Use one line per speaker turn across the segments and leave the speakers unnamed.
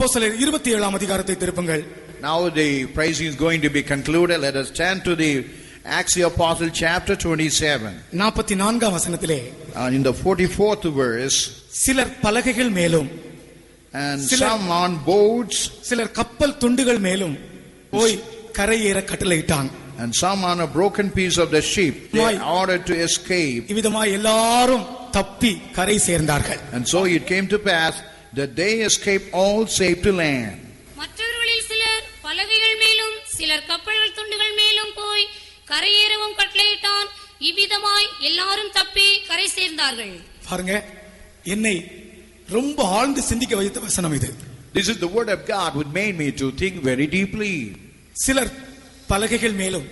அப்போஸ்தலர் 27ஆம் அதிகாரத்தை திருப்புங்கள்.
Now the praising is going to be concluded. Let us turn to the Acts of the Apostle chapter 27.
44ஆம் வசனத்திலே
In the 44th verse,
சிலர் பலகைகள் மேலும்
and some on boards,
சிலர் கப்பல் துண்டுகள் மேலும் போய் கரையேற கட்டளையிட்டான்.
and some on a broken piece of the ship, they ordered to escape.
இவ்விதமாய் எல்லாரும் தப்பி கரை சேர்ந்தார்கள்.
And so it came to pass that they escaped all safe to land.
மற்றவர்களில் சிலர் பலகைகள் மேலும் சிலர் கப்பல்கள் துண்டுகள் மேலும் போய் கரையேறவும் கட்டளையிட்டான். இவ்விதமாய் எல்லாரும் தப்பி கரை சேர்ந்தார்கள்.
பாருங்க, என்னை ரொம்ப ஆழ்ந்து சிந்திக்க வைத்த வசனம் இது.
This is the word of God which made me to think very deeply.
சிலர் பலகைகள் மேலும்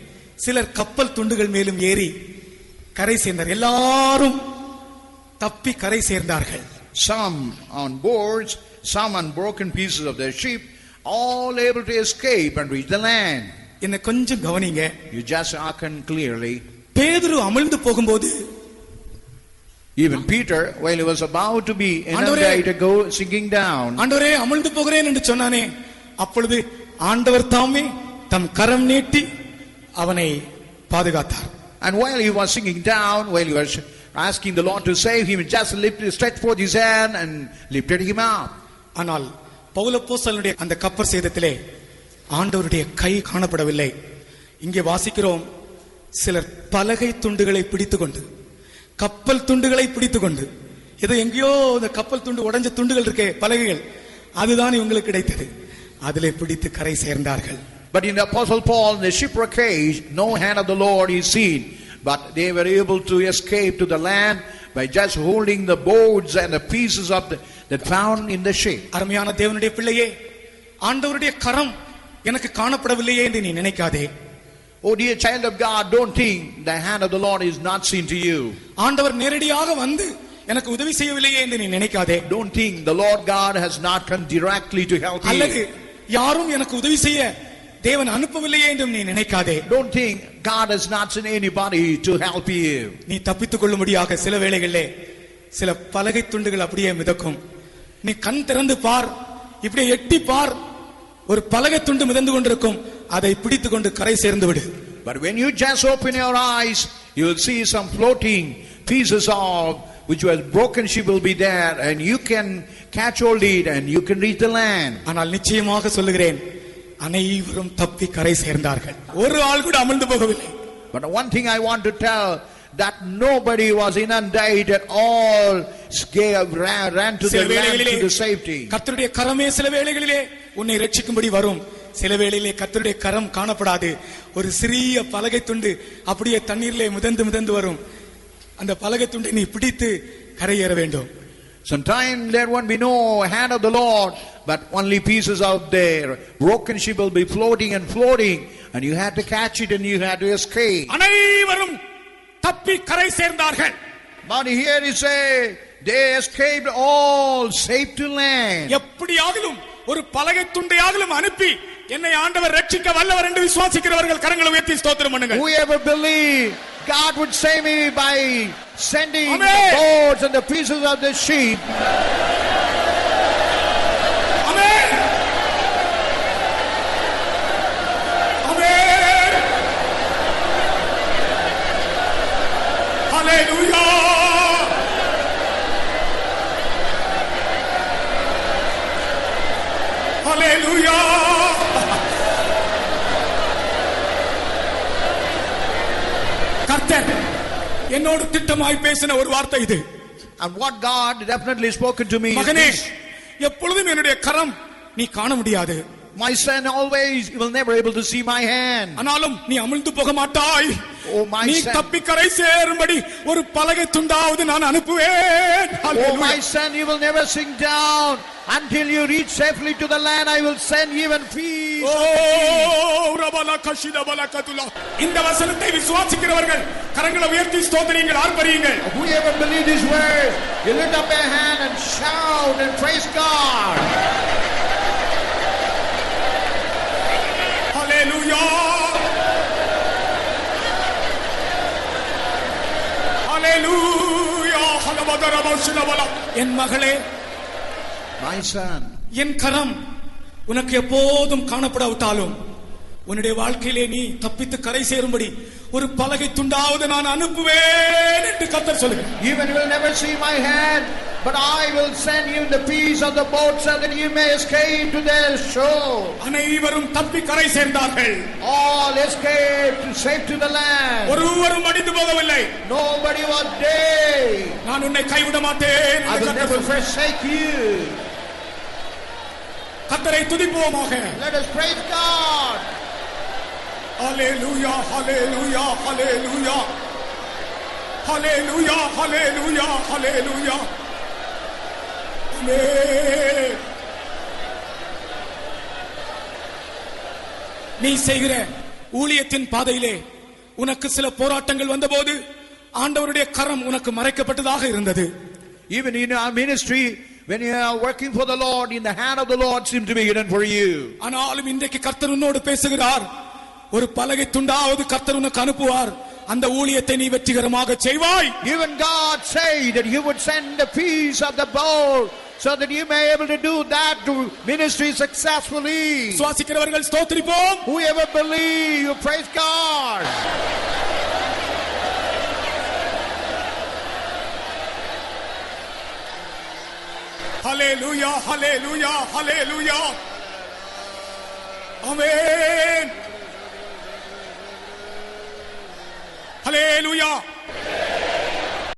சிலர் கப்பல் துண்டுகள் மேலும் ஏறி கரை சேர்ந்தார். எல்லாரும் தப்பி கரை சேர்ந்தார்கள்.
Some on boards, some on broken pieces of their ship, all able to escape and reach the land.
என்ன கொஞ்சம் கவனிங்க.
You just hearken clearly.
பேதுரு அமிழ்ந்து போகும்போது,
even Peter, while he was about to be inundated, go sinking down,
ஆண்டவரே அமிழ்ந்து போகிறேன் என்று சொன்னானே, அப்பொழுது ஆண்டவர் தாமே தம் கரம் நீட்டி அவனை பாதுகாத்தார்.
and while he was sinking down, while he was asking the Lord to save him, just stretched forth his hand and lifted him up.
ஆனால் பவுலப்போஸ்தலனுடைய அந்த கப்பர் சேதத்திலே ஆண்டவருடைய கை காணப்படவில்லை. இங்கே வாசிக்கிறோம், சிலர் பலகை துண்டுகளை பிடித்துக்கொண்டு கப்பல் துண்டுகளை பிடித்துக்கொண்டு, ஏதோ எங்கேயோ இந்த கப்பல் துண்டு உடைஞ்ச துண்டுகள் இருக்கே பலகைகள், அதுதான் இவங்களுக்கு கிடைத்தது. அதிலே பிடித்து கரை சேர்ந்தார்கள்.
But in the Apostle Paul, in the shipwreck age, no hand of the Lord is seen, but they were able to escape to the land by just holding the boards and the pieces of that found in the ship.
அருமையான தேவனுடைய பிள்ளையே, ஆண்டவருடைய கரம் எனக்கு காணப்படவில்லையே என்று நீ நினைக்காதே.
Oh dear child of God, don't think the hand of the Lord is not seen to you.
ஆண்டவர் நேரடியாக வந்து எனக்கு உதவி செய்யவில்லையே என்று நீ நினைக்காதே.
Don't think the Lord God has not come directly to help you.
அல்லது யாரும் எனக்கு உதவி செய்ய தேவன் அனுப்பவில்லையே என்று நீ நினைக்காதே.
Don't think God has not sent anybody to help you.
நீ தப்பித்துக் கொள்ளும்படியாக சில வேளைகளிலே சில பலகை துண்டுகள் அப்படியே மிதக்கும். நீ கண் திறந்து பார், இப்படியே எட்டி பார், ஒரு பலகை துண்டு மிதந்து கொண்டிருக்கும். அதை பிடித்துக் கொண்டு கரை சேர்ந்து விடு.
But when you just open your eyes, you will see some floating pieces of which was broken ship will be there, and you can catch hold it and you can reach the land.
ஆனால் நிச்சயமாக சொல்லுகிறேன், அனைவரும் தப்பி கரை சேர்ந்தார்கள். ஒரு ஆள் கூட அமிழ்ந்து போகவில்லை.
But one thing I want to tell, that nobody was inundated, all ran to the land to the safety.
கர்த்தருடைய கரமே சில வேளைகளிலே உன்னை ரட்சிக்கும்படி வரும். சில வேளையிலே கர்த்தருடைய கரம் காணப்படாது. ஒரு சிறிய பலகை துண்டு அப்படியே தண்ணீரிலே மிதந்து மிதந்து வரும். அந்த பலகை துண்டை நீ பிடித்து கரையேற வேண்டும்.
Sometimes there won't be no hand of the Lord, but only pieces out there. Broken ship will be floating and floating, and you had to catch it and you had to escape.
அனைவரும் தப்பி கரை சேர்ந்தார்கள்.
But here he say, they escaped all safe to land.
எப்படியாகிலும் ஒரு பலகை துண்டையாகிலும் அனுப்பி என்னை ஆண்டவர் ரட்சிக்க வல்லவர் என்று விசுவாசிக்கிறவர்கள் கரங்களை உயர்த்தி ஸ்தோத்திரம் பண்ணுங்கள்.
Whoever believe God would save me by sending the boards and the pieces of the sheep.
Amen. Amen. Hallelujah. Hallelujah. கர்த்தர் என்னோடு திட்டமாய் பேசின ஒரு வார்த்தை இது.
And what God definitely spoken to me
மகனே,
is this.
எப்பொழுதும் என்னுடைய கரம் நீ காண முடியாது.
My son, always you will never able to see my hand.
ஆனாலும் நீ அமிழ்ந்து போக மாட்டாய்.
Oh my
நீ
son,
தப்பி கரை சேரும்படி ஒரு பலகை துண்டாவது நான் அனுப்புவேன்.
oh my son, you will never sink down until you reach safely to the land. I will send even peace.
ஓ ரபல கஷித பலகதுல. இந்த வசனத்தை விசுவாசிக்கிறவர்கள் கரங்களை உயர்த்தி ஸ்தோத்திரியுங்கள், ஆர்ப்பரியுங்கள்.
Whoever believe this word, you lift up your hand and shout and praise God.
Hallelujah. Hallelujah. என் மகளே,
My son,
என் கரம் உனக்கு எப்போதும் காணப்படாவிட்டாலும் உன்னுடைய வாழ்க்கையிலே நீ தப்பித்து கரை சேரும்படி ஒரு பலகை துண்டாவது நான் அனுப்புவேன் என்று கர்த்தர் சொல்லுகிறார்.
Even you will never see my hand, but I will send you the piece of the boat so that you may escape to the shore.
அனைவரும் தப்பி கரை சேர்ந்தார்கள்.
All escaped safe to the land.
ஒருவரும் அடிந்து போகவில்லை.
Nobody was dead.
நான் உன்னை கைவிட மாட்டேன்.
I will never forsake you.
கர்த்தரை துதிப்போமாக.
Let us praise God.
Hallelujah, hallelujah, hallelujah. Hallelujah, hallelujah, hallelujah. Amen. நீ செய்கிற ஊழியத்தின் பாதையிலே உனக்கு சில போராட்டங்கள் வந்தபோது ஆண்டவருடைய கரம் உனக்கு மறைக்கப்பட்டதாக இருந்தது.
Even in our ministry, when you are working for the Lord, in the hand of the Lord seems to be hidden for you.
ஆனாலும் இன்றைக்கு கர்த்தர் உன்னோடு பேசுகிறார். ஒரு பலகை துண்டாவது கர்த்தர் உனக்கு அனுப்புவார். அந்த ஊழியத்தை நீ வெற்றிகரமாக செய்வாய்.
Even God said that He would send a piece of the bowl so that you may be able to do that to ministry successfully.
சுவாசிக்கிறவர்கள் ஸ்தோத்திரிப்போம்.
Whoever believe, you praise God.
Hallelujah, hallelujah, hallelujah. Amen. Hallelujah.